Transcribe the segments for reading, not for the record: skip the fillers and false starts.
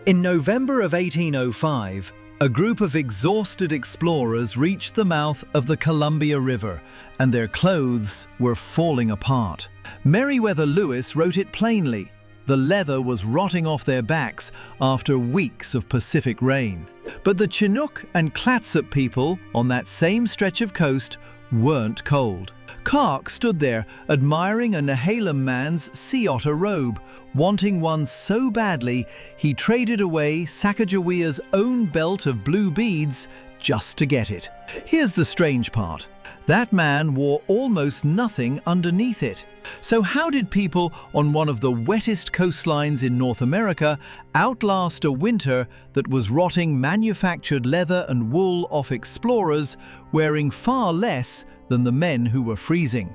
In November of 1805, a group of exhausted explorers reached the mouth of the Columbia River, and their clothes were falling apart. Meriwether Lewis wrote it plainly. The leather was rotting off their backs after weeks of Pacific rain. But the Chinook and Clatsop people on that same stretch of coast weren't cold. Clark stood there admiring a Nehalem man's sea otter robe, wanting one so badly he traded away Sacagawea's own belt of blue beads just to get it. Here's the strange part. That man wore almost nothing underneath it. So how did people on one of the wettest coastlines in North America outlast a winter that was rotting manufactured leather and wool off explorers wearing far less than the men who were freezing?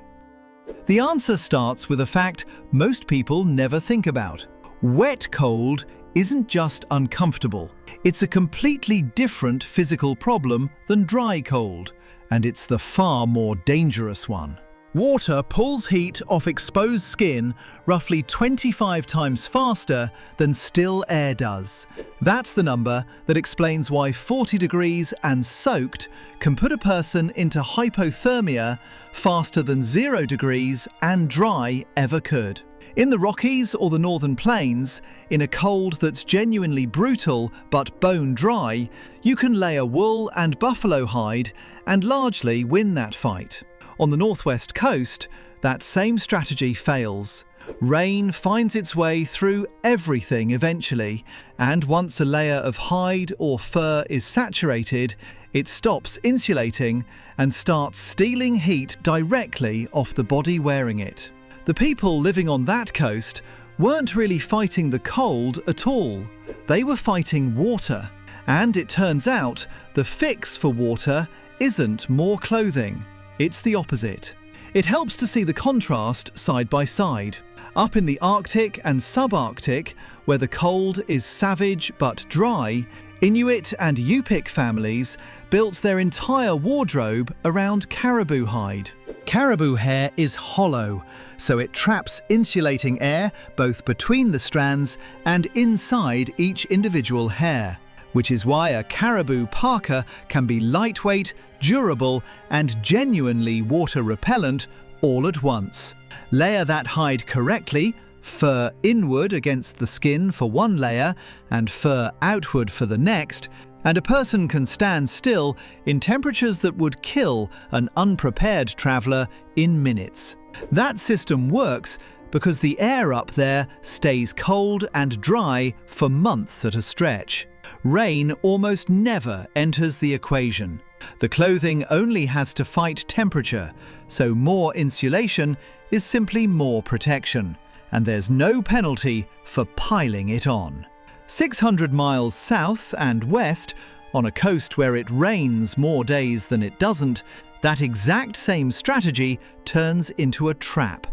The answer starts with a fact most people never think about. Wet cold isn't just uncomfortable. It's a completely different physical problem than dry cold, and it's the far more dangerous one. Water pulls heat off exposed skin roughly 25 times faster than still air does. That's the number that explains why 40 degrees and soaked can put a person into hypothermia faster than 0 degrees and dry ever could. In the Rockies or the Northern Plains, in a cold that's genuinely brutal but bone dry, you can layer wool and buffalo hide and largely win that fight. On the northwest coast, that same strategy fails. Rain finds its way through everything eventually, and once a layer of hide or fur is saturated, it stops insulating and starts stealing heat directly off the body wearing it. The people living on that coast weren't really fighting the cold at all. They were fighting water. And it turns out the fix for water isn't more clothing. It's the opposite. It helps to see the contrast side by side. Up in the Arctic and subarctic, where the cold is savage but dry, Inuit and Yupik families built their entire wardrobe around caribou hide. Caribou hair is hollow, so it traps insulating air both between the strands and inside each individual hair, which is why a caribou parka can be lightweight, durable, and genuinely water repellent all at once. Layer that hide correctly, fur inward against the skin for one layer and fur outward for the next, and a person can stand still in temperatures that would kill an unprepared traveller in minutes. That system works because the air up there stays cold and dry for months at a stretch. Rain almost never enters the equation. The clothing only has to fight temperature, so more insulation is simply more protection, and there's no penalty for piling it on. 600 miles south and west, on a coast where it rains more days than it doesn't, that exact same strategy turns into a trap.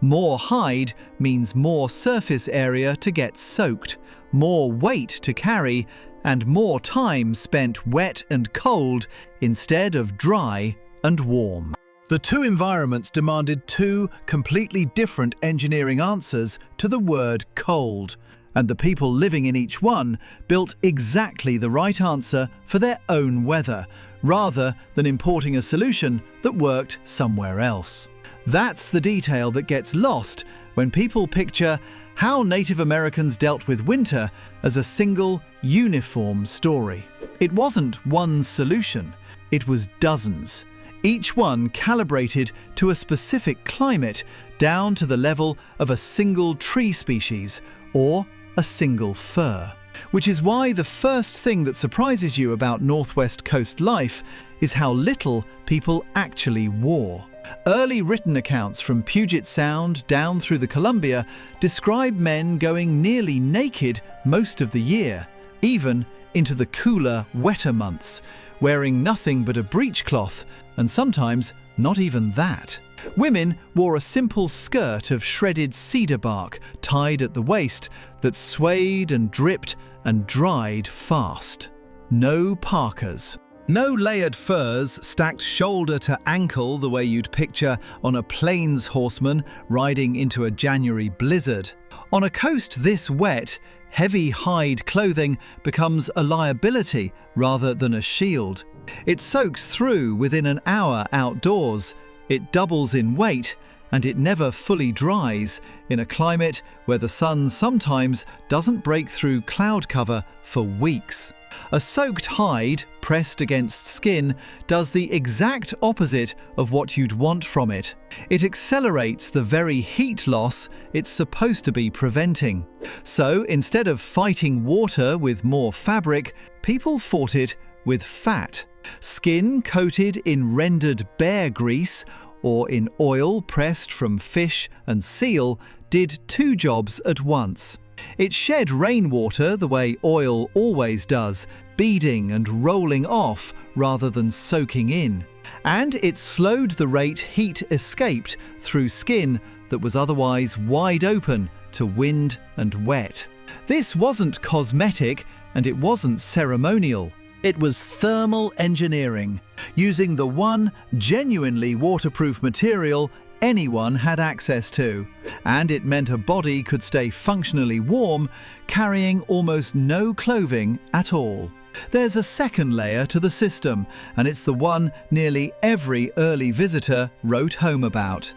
More hide means more surface area to get soaked, more weight to carry, and more time spent wet and cold instead of dry and warm. The two environments demanded two completely different engineering answers to the word cold, and the people living in each one built exactly the right answer for their own weather, rather than importing a solution that worked somewhere else. That's the detail that gets lost when people picture how Native Americans dealt with winter as a single, uniform story. It wasn't one solution, it was dozens, each one calibrated to a specific climate down to the level of a single tree species or a single fir. Which is why the first thing that surprises you about Northwest Coast life is how little people actually wore. Early written accounts from Puget Sound down through the Columbia describe men going nearly naked most of the year, even into the cooler, wetter months, wearing nothing but a breechcloth, and sometimes not even that. Women wore a simple skirt of shredded cedar bark tied at the waist that swayed and dripped and dried fast. No parkas. No layered furs stacked shoulder to ankle the way you'd picture on a plains horseman riding into a January blizzard. On a coast this wet, heavy hide clothing becomes a liability rather than a shield. It soaks through within an hour outdoors, it doubles in weight, and it never fully dries in a climate where the sun sometimes doesn't break through cloud cover for weeks. A soaked hide pressed against skin does the exact opposite of what you'd want from it. It accelerates the very heat loss it's supposed to be preventing. So instead of fighting water with more fabric, people fought it with fat. Skin coated in rendered bear grease or in oil pressed from fish and seal did two jobs at once. It shed rainwater the way oil always does, beading and rolling off rather than soaking in. And it slowed the rate heat escaped through skin that was otherwise wide open to wind and wet. This wasn't cosmetic and it wasn't ceremonial. It was thermal engineering, using the one genuinely waterproof material anyone had access to, and it meant a body could stay functionally warm, carrying almost no clothing at all. There's a second layer to the system, and it's the one nearly every early visitor wrote home about.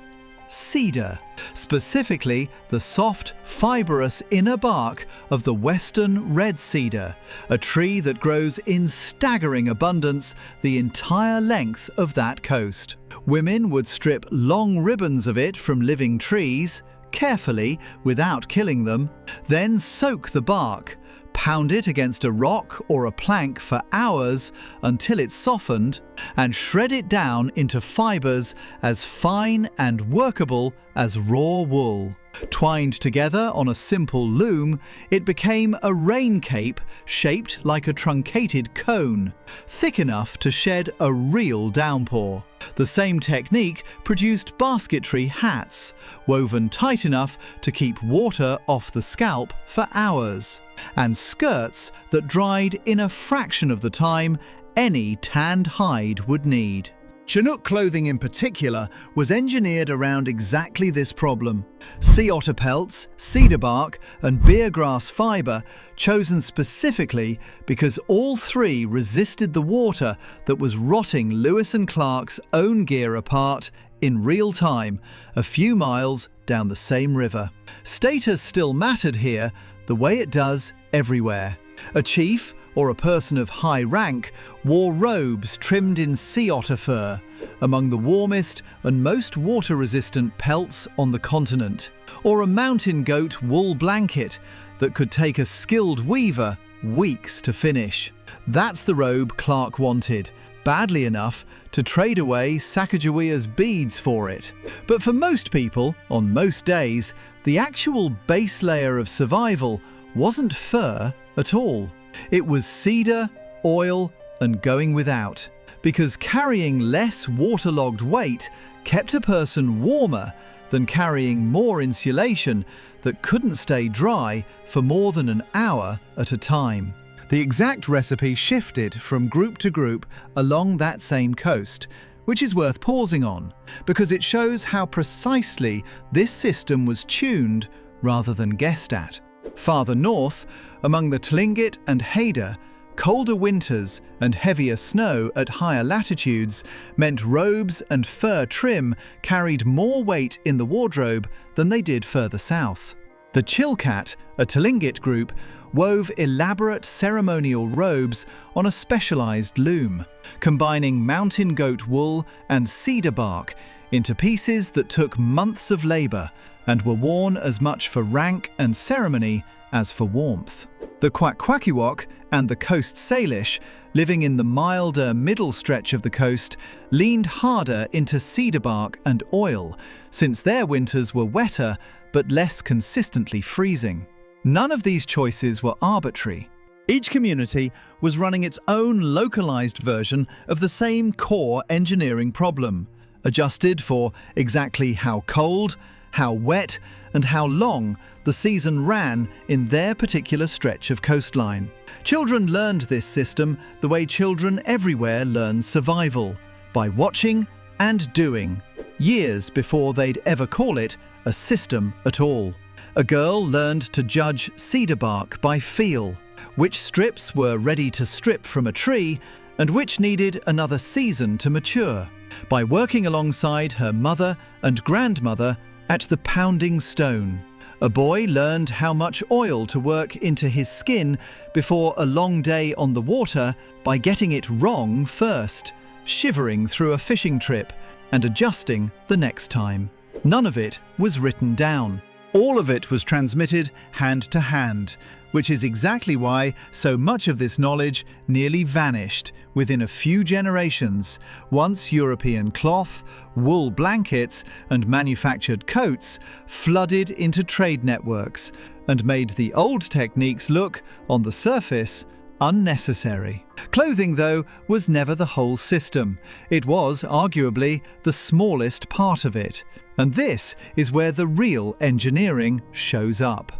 Cedar, specifically the soft, fibrous inner bark of the western red cedar, a tree that grows in staggering abundance the entire length of that coast. Women would strip long ribbons of it from living trees, carefully without killing them, then soak the bark, pound it against a rock or a plank for hours until it softened, and shred it down into fibres as fine and workable as raw wool. Twined together on a simple loom, it became a rain cape shaped like a truncated cone, thick enough to shed a real downpour. The same technique produced basketry hats, woven tight enough to keep water off the scalp for hours, and skirts that dried in a fraction of the time any tanned hide would need. Chinook clothing in particular was engineered around exactly this problem. Sea otter pelts, cedar bark and beargrass fibre chosen specifically because all three resisted the water that was rotting Lewis and Clark's own gear apart in real time a few miles down the same river. Status still mattered here the way it does everywhere. A chief or a person of high rank wore robes trimmed in sea otter fur, among the warmest and most water-resistant pelts on the continent, or a mountain goat wool blanket that could take a skilled weaver weeks to finish. That's the robe Clark wanted, badly enough to trade away Sacagawea's beads for it. But for most people, on most days, the actual base layer of survival wasn't fur at all. It was cedar, oil, and going without, because carrying less waterlogged weight kept a person warmer than carrying more insulation that couldn't stay dry for more than an hour at a time. The exact recipe shifted from group to group along that same coast, which is worth pausing on, because it shows how precisely this system was tuned rather than guessed at. Farther north, among the Tlingit and Haida, colder winters and heavier snow at higher latitudes meant robes and fur trim carried more weight in the wardrobe than they did further south. The Chilkat, a Tlingit group, wove elaborate ceremonial robes on a specialized loom, combining mountain goat wool and cedar bark into pieces that took months of labor and were worn as much for rank and ceremony as for warmth. The Kwakwaka'wakw and the Coast Salish, living in the milder middle stretch of the coast, leaned harder into cedar bark and oil, since their winters were wetter but less consistently freezing. None of these choices were arbitrary. Each community was running its own localized version of the same core engineering problem, adjusted for exactly how cold, how wet, and how long the season ran in their particular stretch of coastline. Children learned this system the way children everywhere learn survival, by watching and doing, years before they'd ever call it a system at all. A girl learned to judge cedar bark by feel, which strips were ready to strip from a tree and which needed another season to mature, by working alongside her mother and grandmother at the pounding stone. A boy learned how much oil to work into his skin before a long day on the water by getting it wrong first, shivering through a fishing trip and adjusting the next time. None of it was written down. All of it was transmitted hand to hand, which is exactly why so much of this knowledge nearly vanished within a few generations, once European cloth, wool blankets and manufactured coats flooded into trade networks and made the old techniques look, on the surface, unnecessary. Clothing, though, was never the whole system. It was, arguably, the smallest part of it. And this is where the real engineering shows up.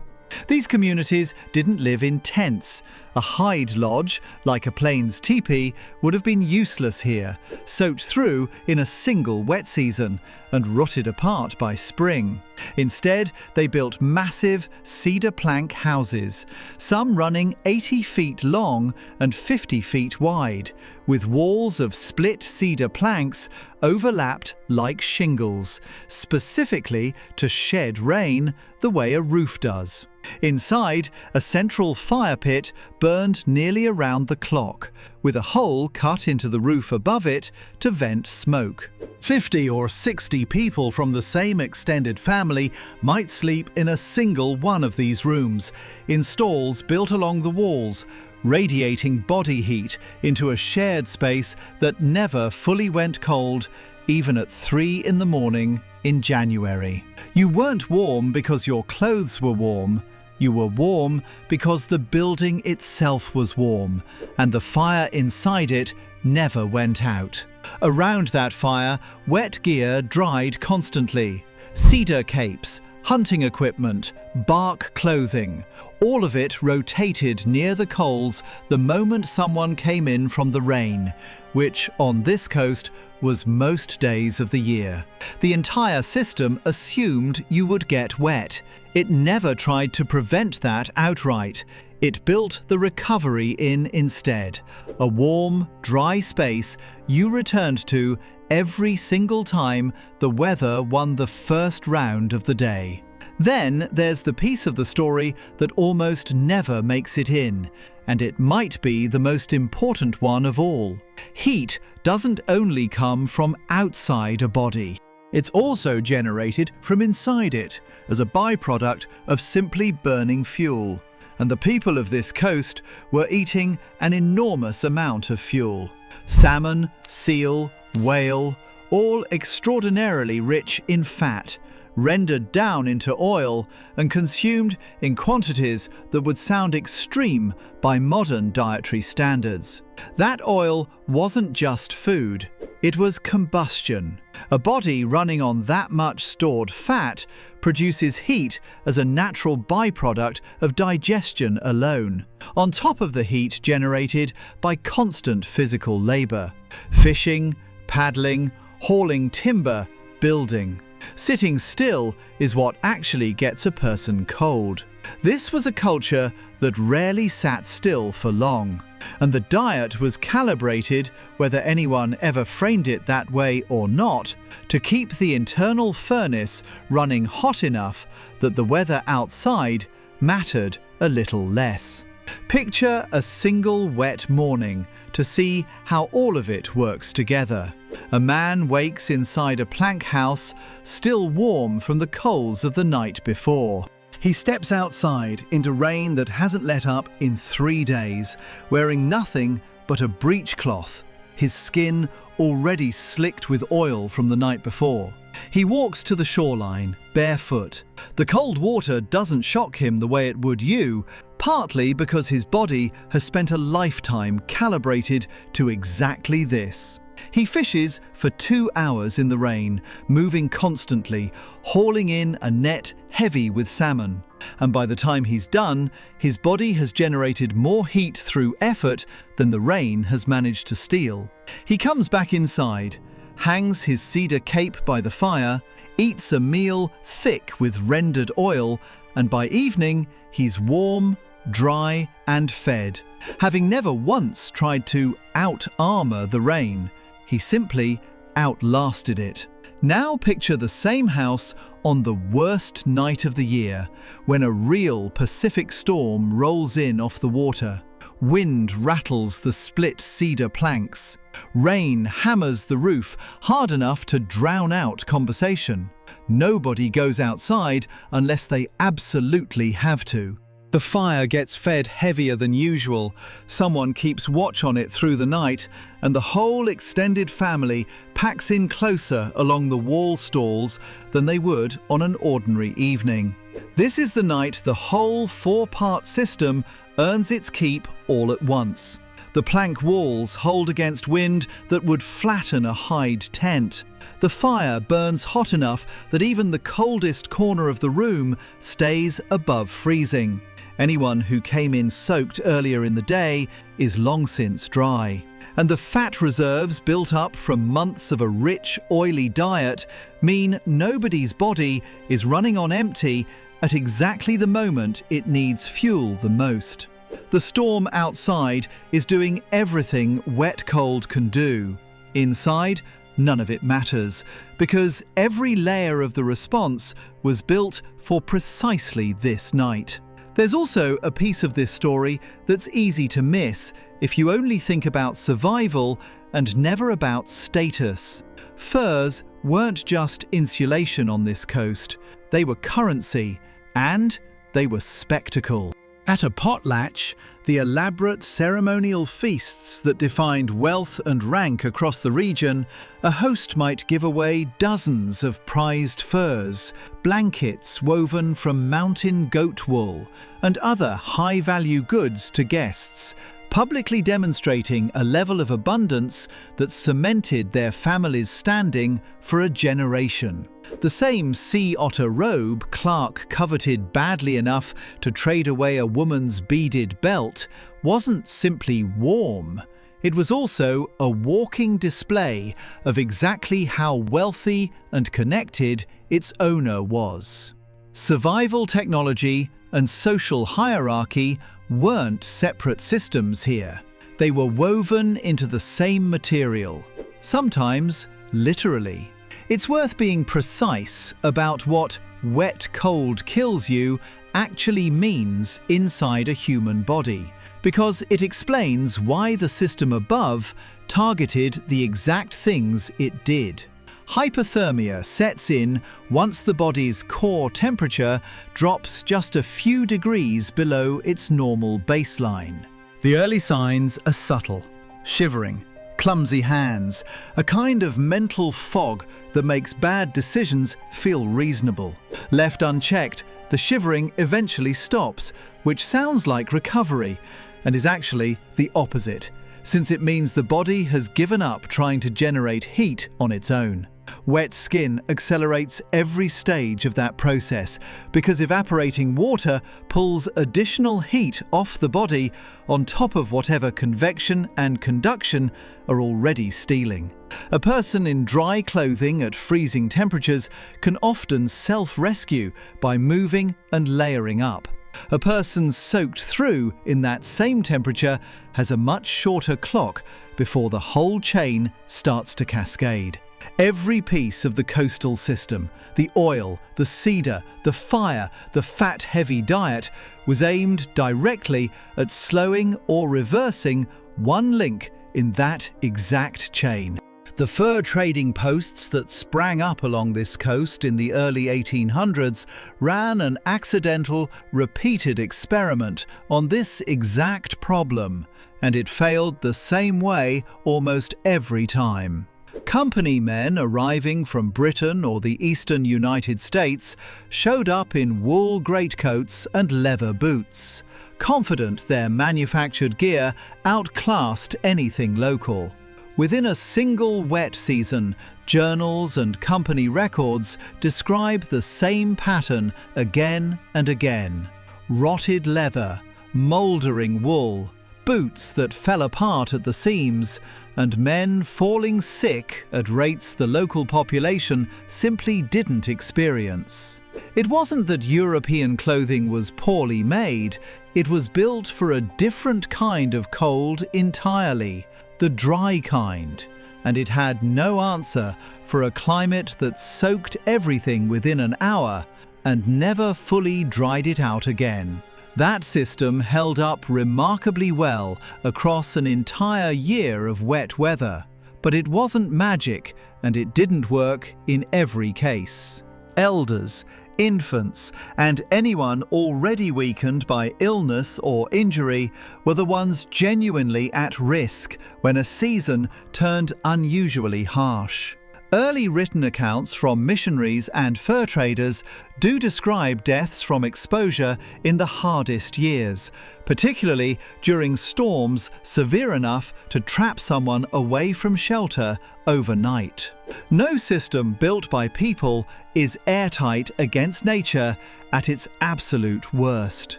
These communities didn't live in tents. A hide lodge, like a plains teepee, would have been useless here, soaked through in a single wet season and rotted apart by spring. Instead, they built massive cedar plank houses, some running 80 feet long and 50 feet wide, with walls of split cedar planks overlapped like shingles, specifically to shed rain the way a roof does. Inside, a central fire pit burned nearly around the clock, with a hole cut into the roof above it to vent smoke. 50 or 60 people from the same extended family might sleep in a single one of these rooms, in stalls built along the walls, radiating body heat into a shared space that never fully went cold, even at 3 in the morning in January. You weren't warm because your clothes were warm. You were warm because the building itself was warm, and the fire inside it never went out. Around that fire, wet gear dried constantly. Cedar capes, hunting equipment, bark clothing, all of it rotated near the coals the moment someone came in from the rain, which on this coast was most days of the year. The entire system assumed you would get wet. It never tried to prevent that outright. It built the recovery in instead, a warm, dry space you returned to every single time the weather won the first round of the day. Then there's the piece of the story that almost never makes it in, and it might be the most important one of all. Heat doesn't only come from outside a body. It's also generated from inside it, as a byproduct of simply burning fuel. And the people of this coast were eating an enormous amount of fuel. Salmon, seal, whale, all extraordinarily rich in fat, rendered down into oil and consumed in quantities that would sound extreme by modern dietary standards. That oil wasn't just food, it was combustion. A body running on that much stored fat produces heat as a natural byproduct of digestion alone, on top of the heat generated by constant physical labor. Fishing, paddling, hauling timber, building. Sitting still is what actually gets a person cold. This was a culture that rarely sat still for long, and the diet was calibrated, whether anyone ever framed it that way or not, to keep the internal furnace running hot enough that the weather outside mattered a little less. Picture a single wet morning to see how all of it works together. A man wakes inside a plank house, still warm from the coals of the night before. He steps outside into rain that hasn't let up in 3 days, wearing nothing but a breechcloth, his skin already slicked with oil from the night before. He walks to the shoreline, barefoot. The cold water doesn't shock him the way it would you, partly because his body has spent a lifetime calibrated to exactly this. He fishes for 2 hours in the rain, moving constantly, hauling in a net heavy with salmon. And by the time he's done, his body has generated more heat through effort than the rain has managed to steal. He comes back inside, hangs his cedar cape by the fire, eats a meal thick with rendered oil, and by evening he's warm, dry and fed. Having never once tried to out-armour the rain, he simply outlasted it. Now picture the same house on the worst night of the year, when a real Pacific storm rolls in off the water. Wind rattles the split cedar planks. Rain hammers the roof hard enough to drown out conversation. Nobody goes outside unless they absolutely have to. The fire gets fed heavier than usual, someone keeps watch on it through the night, and the whole extended family packs in closer along the wall stalls than they would on an ordinary evening. This is the night the whole four-part system earns its keep all at once. The plank walls hold against wind that would flatten a hide tent. The fire burns hot enough that even the coldest corner of the room stays above freezing. Anyone who came in soaked earlier in the day is long since dry. And the fat reserves built up from months of a rich, oily diet mean nobody's body is running on empty at exactly the moment it needs fuel the most. The storm outside is doing everything wet cold can do. Inside, none of it matters, because every layer of the response was built for precisely this night. There's also a piece of this story that's easy to miss if you only think about survival and never about status. Furs weren't just insulation on this coast, they were currency, and they were spectacle. At a potlatch, the elaborate ceremonial feasts that defined wealth and rank across the region, a host might give away dozens of prized furs, blankets woven from mountain goat wool, and other high-value goods to guests, publicly demonstrating a level of abundance that cemented their family's standing for a generation. The same sea otter robe Clark coveted badly enough to trade away a woman's beaded belt wasn't simply warm. It was also a walking display of exactly how wealthy and connected its owner was. Survival technology and social hierarchy weren't separate systems here. They were woven into the same material, sometimes literally. It's worth being precise about what wet cold kills you actually means inside a human body, because it explains why the system above targeted the exact things it did. Hypothermia sets in once the body's core temperature drops just a few degrees below its normal baseline. The early signs are subtle: shivering, clumsy hands, a kind of mental fog that makes bad decisions feel reasonable. Left unchecked, the shivering eventually stops, which sounds like recovery, and is actually the opposite, since it means the body has given up trying to generate heat on its own. Wet skin accelerates every stage of that process because evaporating water pulls additional heat off the body on top of whatever convection and conduction are already stealing. A person in dry clothing at freezing temperatures can often self-rescue by moving and layering up. A person soaked through in that same temperature has a much shorter clock before the whole chain starts to cascade. Every piece of the coastal system, the oil, the cedar, the fire, the fat-heavy diet, was aimed directly at slowing or reversing one link in that exact chain. The fur trading posts that sprang up along this coast in the early 1800s ran an accidental, repeated experiment on this exact problem, and it failed the same way almost every time. Company men arriving from Britain or the eastern United States showed up in wool greatcoats and leather boots, confident their manufactured gear outclassed anything local. Within a single wet season, journals and company records describe the same pattern again and again. Rotted leather, mouldering wool, boots that fell apart at the seams, and men falling sick at rates the local population simply didn't experience. It wasn't that European clothing was poorly made, it was built for a different kind of cold entirely, the dry kind, and it had no answer for a climate that soaked everything within an hour and never fully dried it out again. That system held up remarkably well across an entire year of wet weather, but it wasn't magic and it didn't work in every case. Elders, infants, and anyone already weakened by illness or injury were the ones genuinely at risk when a season turned unusually harsh. Early written accounts from missionaries and fur traders do describe deaths from exposure in the hardest years, particularly during storms severe enough to trap someone away from shelter overnight. No system built by people is airtight against nature at its absolute worst.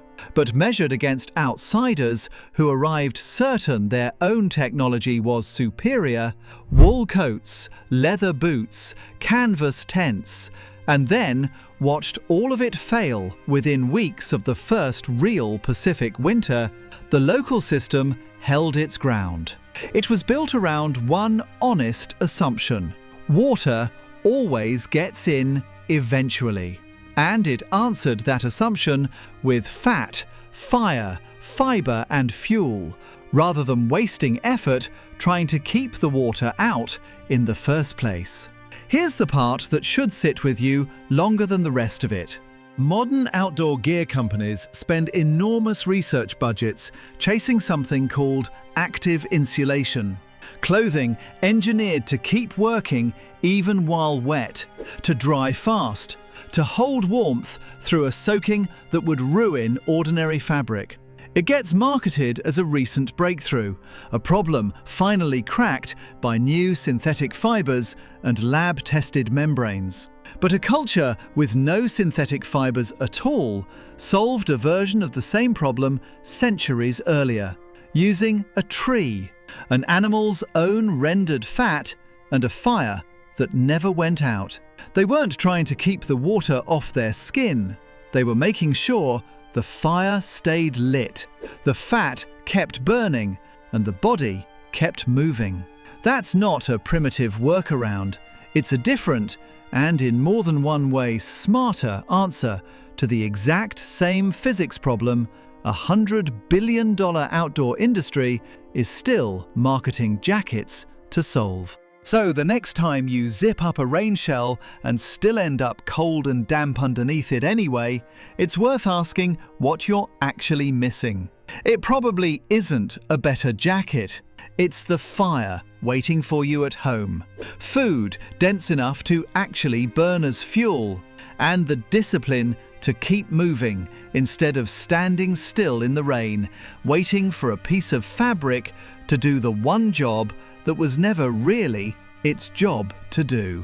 But measured against outsiders who arrived certain their own technology was superior, wool coats, leather boots, canvas tents, and then watched all of it fail within weeks of the first real Pacific winter, the local system held its ground. It was built around one honest assumption: water always gets in eventually. And it answered that assumption with fat, fire, fibre and fuel, rather than wasting effort trying to keep the water out in the first place. Here's the part that should sit with you longer than the rest of it. Modern outdoor gear companies spend enormous research budgets chasing something called active insulation. Clothing engineered to keep working even while wet, to dry fast, to hold warmth through a soaking that would ruin ordinary fabric. It gets marketed as a recent breakthrough, a problem finally cracked by new synthetic fibers and lab-tested membranes. But a culture with no synthetic fibers at all solved a version of the same problem centuries earlier, using a tree, an animal's own rendered fat, and a fire that never went out. They weren't trying to keep the water off their skin. They were making sure the fire stayed lit, the fat kept burning, and the body kept moving. That's not a primitive workaround. It's a different, and in more than one way smarter, answer to the exact same physics problem a $100 billion outdoor industry is still marketing jackets to solve. So the next time you zip up a rain shell and still end up cold and damp underneath it anyway, it's worth asking what you're actually missing. It probably isn't a better jacket. It's the fire waiting for you at home, food dense enough to actually burn as fuel, and the discipline to keep moving instead of standing still in the rain, waiting for a piece of fabric to do the one job that was never really its job to do.